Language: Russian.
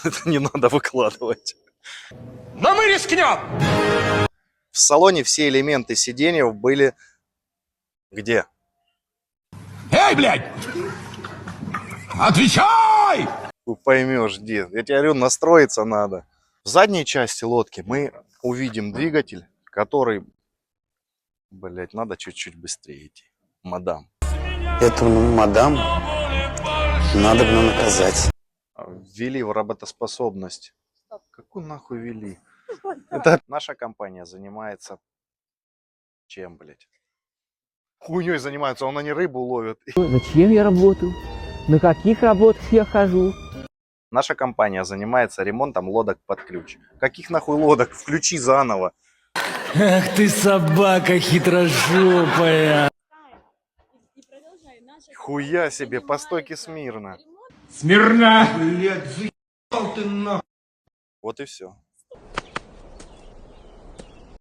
Это не надо выкладывать. Но мы рискнем! В салоне все элементы сиденья были... Где? Эй, блядь! Отвечай! Поймешь, где. Я тебе говорю, настроиться надо. В задней части лодки мы увидим двигатель, который... Блять, надо чуть-чуть быстрее идти. Мадам. Эту мадам надо бы наказать. Ввели в работоспособность. Какую нахуй ввели? Это наша компания занимается... Чем, блять? Хуйней занимаются, они рыбу ловят. Зачем я работаю? На каких работах я хожу? Наша компания занимается ремонтом лодок под ключ. Каких нахуй лодок? Включи заново. Ах ты собака хитрожопая. Хуя себе, по стойке смирно. Смирно! Вот и все.